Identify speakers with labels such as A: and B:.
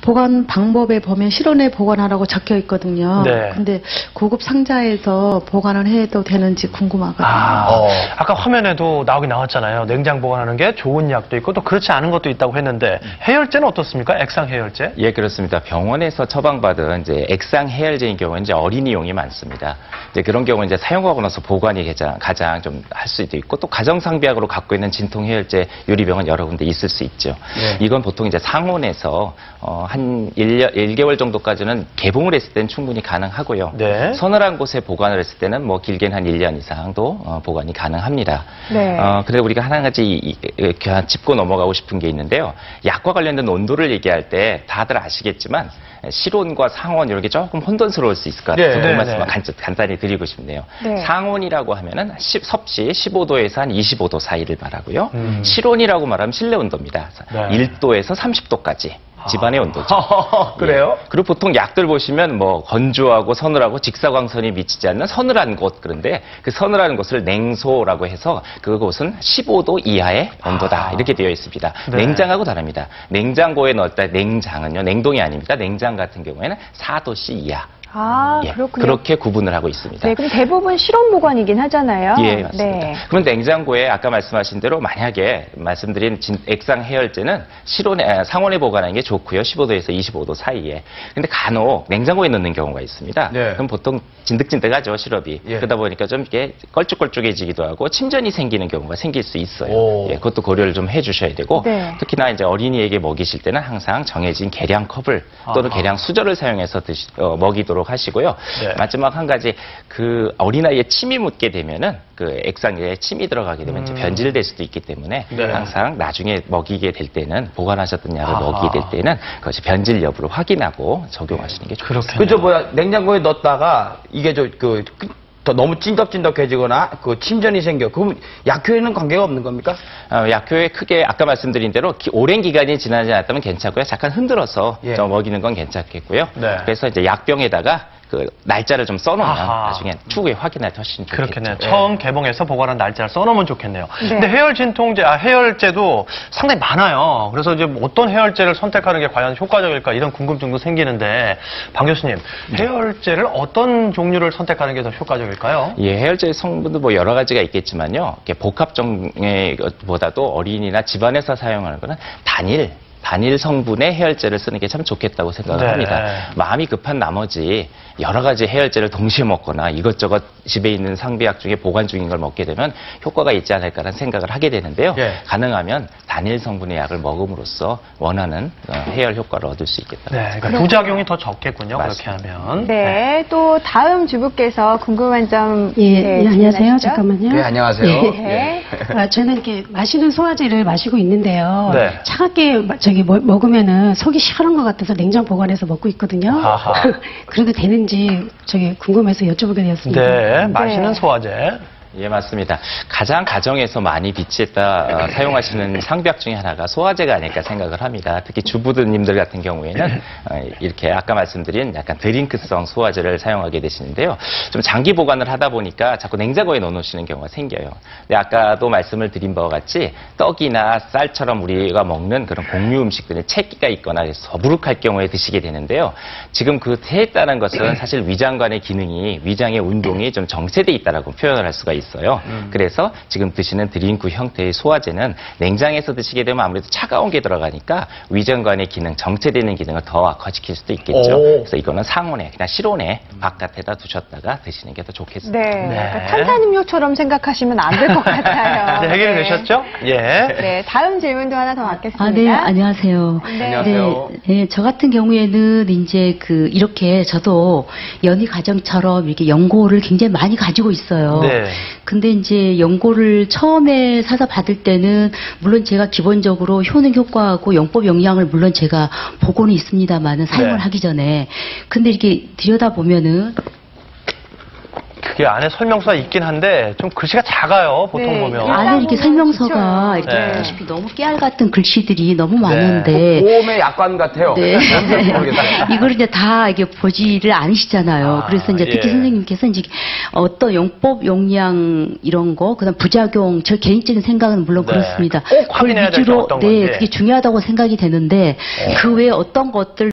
A: 보관 방법에 보면 실온에 보관하라고 적혀 있거든요.
B: 네.
A: 근데 고급 상자에서 보관을 해도 되는지 궁금하거든요.
B: 아까 화면에도 나왔잖아요. 냉장 보관하는 게 좋은 약도 있고 또 그렇지 않은 것도 있다고 했는데 해열제는 어떻습니까? 액상 해열제?
C: 예, 그렇습니다. 병원에서 처방받은 이제 액상 해열제인 경우는 이제 어린이용이 많습니다. 이제 그런 경우는 이제 사용하고 나서 보관이 가장 좀 할 수도 있고 또 가정상비약으로 갖고 있는 진통 해열제 유리병은 여러 군데 있을 수 있죠.
B: 네.
C: 이건 보통 이제 상온에서 한 1개월 정도까지는 개봉을 했을 때는 충분히 가능하고요.
B: 네.
C: 서늘한 곳에 보관을 했을 때는 뭐 길게는 한 1년 이상도 보관이 가능합니다.
D: 네.
C: 그런데 우리가 하나 가지 짚고 넘어가고 싶은 게 있는데요. 약과 관련된 온도를 얘기할 때 다들 아시겠지만 실온과 상온 이런 게 조금 혼돈스러울 수 있을 것 같아서 그 말씀만 간단히 드리고 싶네요.
D: 네.
C: 상온이라고 하면은 섭씨 15도에서 한 25도 사이를 말하고요. 실온이라고 말하면 실내 온도입니다.
B: 네.
C: 1도에서 30도까지. 집안의 온도죠.
B: 그래요?
C: 예. 그리고 보통 약들 보시면 뭐 건조하고 서늘하고 직사광선이 미치지 않는 서늘한 곳, 그런데 그 서늘한 곳을 냉소라고 해서 그곳은 15도 이하의 온도다 이렇게 되어 있습니다.
B: 네.
C: 냉장하고 다릅니다. 냉장고에 넣을 때 냉장은요, 냉동이 아닙니다. 냉장 같은 경우에는 4도씨 이하. 예,
D: 그렇군요.
C: 그렇게 구분을 하고 있습니다.
D: 네, 그럼 대부분 실온 보관이긴 하잖아요.
C: 예, 맞습니다.
D: 네.
C: 그럼 냉장고에 아까 말씀하신 대로 만약에 말씀드린 액상 해열제는 상온에 보관하는 게 좋고요. 15도에서 25도 사이에. 근데 간혹 냉장고에 넣는 경우가 있습니다.
B: 네.
C: 그럼 보통 진득진득하죠, 시럽이.
B: 예.
C: 그러다 보니까 좀 이렇게 걸쭉걸쭉해지기도 하고 침전이 생기는 경우가 생길 수 있어요. 예, 그것도 고려를 좀 해주셔야 되고
D: 네.
C: 특히나 이제 어린이에게 먹이실 때는 항상 정해진 계량 컵을 또는 계량 수저를 사용해서 먹이도록 하시고요.
B: 네.
C: 마지막 한 가지 그 어린아이에 침이 묻게 되면은 그 액상에 침이 들어가게 되면 이제 변질될 수도 있기 때문에
B: 네.
C: 항상 나중에 먹이게 될 때는 보관하셨던 약을 먹이게 될 때는 그것이 변질 여부를 확인하고 적용하시는 게 좋겠습니다.
E: 그죠, 냉장고에 넣었다가 이게 더 너무 찐덕찐덕해지거나 침전이 생겨. 그럼 약효에는 관계가 없는 겁니까?
C: 약효에 크게 아까 말씀드린 대로 오랜 기간이 지나지 않았다면 괜찮고요. 잠깐 흔들어서
E: 예.
C: 좀 먹이는 건 괜찮겠고요.
B: 네.
C: 그래서 이제 약병에다가 그 날짜를 좀 써놓으면 나중에 추후에 확인할 때 훨씬 좋겠죠.
B: 그렇겠네요. 처음 개봉해서 보관한 날짜를 써놓으면 좋겠네요.
D: 네.
B: 근데 해열제도 상당히 많아요. 그래서 이제 어떤 해열제를 선택하는 게 과연 효과적일까 이런 궁금증도 생기는데 방 교수님, 해열제를 어떤 종류를 선택하는 게 더 효과적일까요?
C: 예, 해열제 성분도 뭐 여러 가지가 있겠지만요. 복합종의 것보다도 어린이나 집안에서 사용하는 거는 단일 성분의 해열제를 쓰는 게 참 좋겠다고 생각을
B: 네.
C: 합니다. 마음이 급한 나머지 여러 가지 해열제를 동시에 먹거나 이것저것 집에 있는 상비약 중에 보관 중인 걸 먹게 되면 효과가 있지 않을까라는 생각을 하게 되는데요.
B: 예.
C: 가능하면 단일 성분의 약을 먹음으로써 원하는 해열 효과를 얻을 수 있겠다.
B: 네, 그러니까 부작용이 더 적겠군요.
C: 맞습니다.
B: 그렇게 하면.
D: 네, 또 다음 주부께서 궁금한 점.
F: 예, 안녕하세요.
D: 질문하시죠?
F: 잠깐만요.
E: 네, 안녕하세요.
D: 네.
F: 저는 이렇게 마시는 소화제를 마시고 있는데요.
B: 네.
F: 차갑게 먹으면은 속이 시원한 것 같아서 냉장 보관해서 먹고 있거든요.
B: 아하.
F: 그래도 되는지 궁금해서 여쭤보게 되었습니다.
B: 네, 마시는
D: 네.
B: 소화제.
C: 예, 맞습니다. 가장 가정에서 많이 비치했다 사용하시는 상비약 중에 하나가 소화제가 아닐까 생각을 합니다. 특히 주부님들 같은 경우에는 이렇게 아까 말씀드린 약간 드링크성 소화제를 사용하게 되시는데요. 좀 장기 보관을 하다 보니까 자꾸 냉장고에 넣어놓으시는 경우가 생겨요. 근데 아까도 말씀을 드린 바와 같이 떡이나 쌀처럼 우리가 먹는 그런 공유 음식들에 채기가 있거나 더부룩할 경우에 드시게 되는데요. 지금 그 채했다는 것은 사실 위장관의 기능이, 위장의 운동이 좀 정체돼 있다라고 표현을 할 수가 있어요. 그래서 지금 드시는 드링크 형태의 소화제는 냉장에서 드시게 되면 아무래도 차가운 게 들어가니까 위장관의 기능, 정체되는 기능을 더 악화시킬 수도 있겠죠. 그래서 이거는 상온에, 그냥 실온에 바깥에다 두셨다가 드시는 게 더 좋겠습니다.
D: 네.
B: 네.
D: 그러니까 탄산음료처럼 생각하시면 안 될 것 같아요.
B: 이제 해결이
D: 네.
B: 되셨죠? 예.
D: 네, 다음 질문도 하나 더 받겠습니다.
A: 네, 안녕하세요.
D: 네.
E: 안녕하세요.
A: 네, 저 같은 경우에는 이제 이렇게 저도 연희 가정처럼 이렇게 연고를 굉장히 많이 가지고 있어요.
B: 네.
A: 근데 이제 연고를 처음에 사서 받을 때는 물론 제가 기본적으로 효능 효과하고 영법 영양을 물론 제가 보고는 있습니다만은 사용을
B: 네.
A: 하기 전에 근데 이렇게 들여다보면은
B: 그게 안에 설명서가 있긴 한데 좀 글씨가 작아요. 보통
D: 네.
B: 보면.
A: 안에 이렇게 설명서가
D: 진짜요.
A: 이렇게
B: 네.
A: 보다시피 너무 깨알 같은 글씨들이 너무 많은데
E: 보험의 약관 같아요.
A: 네.
E: 뭔지 모르겠어요.
A: 이걸 이제 다 이게 보지를 않으시잖아요. 그래서 이제 특히
B: 예.
A: 선생님께서 이제 어떤 영법, 용량 이런 거, 그다음 부작용, 저 개인적인 생각은 물론
B: 네.
A: 그렇습니다.
B: 꼭 확인해야 될게 어떤
A: 네,
B: 건지.
A: 그게 중요하다고 생각이 되는데 그 외에 어떤 것들